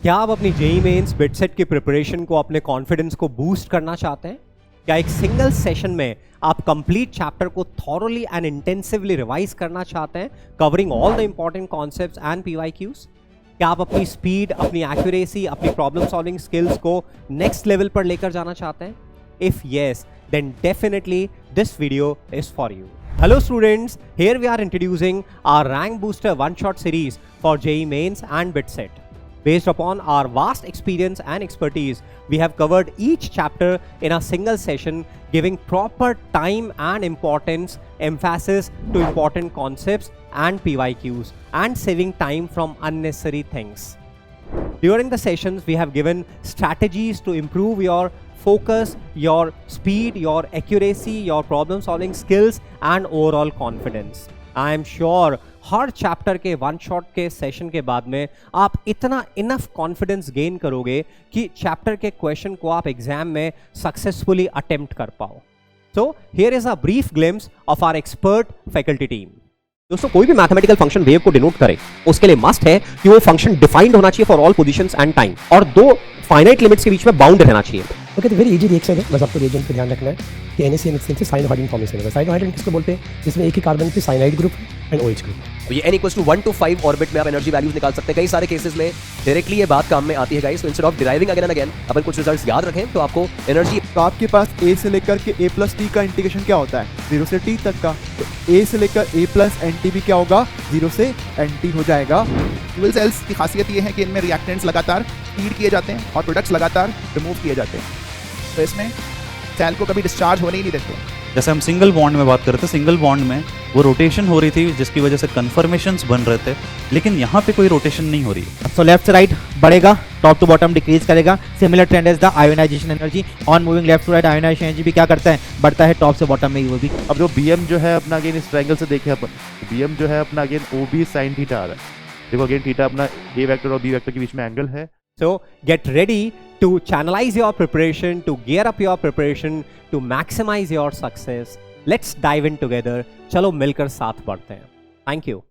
क्या आप अपनी जेईई मेंस बिटसेट की प्रिपरेशन को अपने कॉन्फिडेंस को बूस्ट करना चाहते हैं? क्या एक सिंगल सेशन में आप कंप्लीट चैप्टर को थॉरोली एंड इंटेंसिवली रिवाइज करना चाहते हैं, covering all the important concepts and PYQs? क्या आप अपनी स्पीड, अपनी एक्यूरेसी, अपनी प्रॉब्लम सॉल्विंग स्किल्स को नेक्स्ट लेवल पर लेकर जाना चाहते हैं? If yes, then definitely this video is for you. Hello students, here we are introducing our Rank Booster one-shot series for JEE Mains and BITSET. Based upon our vast experience and expertise, we have covered each chapter in a single session, giving proper time and importance, emphasis to important concepts and PYQs, and saving time from unnecessary things. During the sessions, we have given strategies to improve your focus, your speed, your accuracy, your problem solving skills and overall confidence. I am sure her chapter के one shot के session के बाद में आप इतना enough confidence gain करोगे कि chapter के क्वेश्चन को आप एग्जाम में सक्सेसफुली अटेम्प्ट कर पाओ. So here is a brief glimpse of our expert faculty team. दोस्तों, कोई भी मैथमेटिकल फंक्शन वेव को डिनोट करे उसके लिए मस्ट है कि वो फंक्शन डिफाइंड होना चाहिए for all positions and time, और दो फाइनाइट लिमिट्स के बीच में बाउंड रहना चाहिए. ओके, तो वेरी इजी रिएक्शन है. बस आपको रिएजेंट पे ध्यान रखना है कि NaCN से साइनोहाइड्रिन फॉर्मेशन है. साइनोहाइड्रिन किसको बोलते हैं? जिसमें एक ही कार्बन पे cyanide group and OH group. तो ये n = 1 to 5 ऑर्बिट में आप एनर्जी वैल्यूज निकाल सकते हैं. कई सारे केसेस में डायरेक्टली ये बात काम में आती है गाइस. तो instead of deriving again and again, अपन कुछ रिजल्ट्स याद रखें तो आपको एनर्जी. तो आपके पास a से लेकर के a+t का इंटीग्रेशन क्या होता है? 0 से t तक का. तो a से लेकर a+nt भी क्या होगा? 0 से nt हो जाएगा. फ्यूल सेल्स की खासियत ये है कि इनमें रिएक्टेंट्स लगातार फीड किए जाते हैं और प्रोडक्ट्स लगातार रिमूव किए जाते हैं. तो इसमें सेल को कभी डिस्चार्ज होने ही नहीं देते. जैसे हम सिंगल बॉन्ड में बात कर रहे थे, सिंगल बॉन्ड में वो रोटेशन हो रही थी जिसकी वजह से कन्फर्मेशंस बन रहे थे, लेकिन यहाँ पे कोई रोटेशन नहीं हो रही है. सो लेफ्ट से राइट बढ़ेगा, टॉप टू बॉटम डिक्रीज करेगा. Similar trend is the ionisation energy. On moving left to right, ionisation energy भी क्या करता है? बढ़ता है टॉप से बॉटम में ही वो भी. अब जो BM जो है अपना अगेन इस ट्रायंगल से देखें अपन, BM जो है अपना अगेन OB sin थीटा आ रहा है. देखो अगेन थीटा अपना A वेक्टर और B वेक्टर के बीच में एंगल है. So get ready to channelize your preparation, to gear up your preparation, to maximize your success. Let's dive in together. चलो मिलकर साथ बढ़ते हैं. Thank you.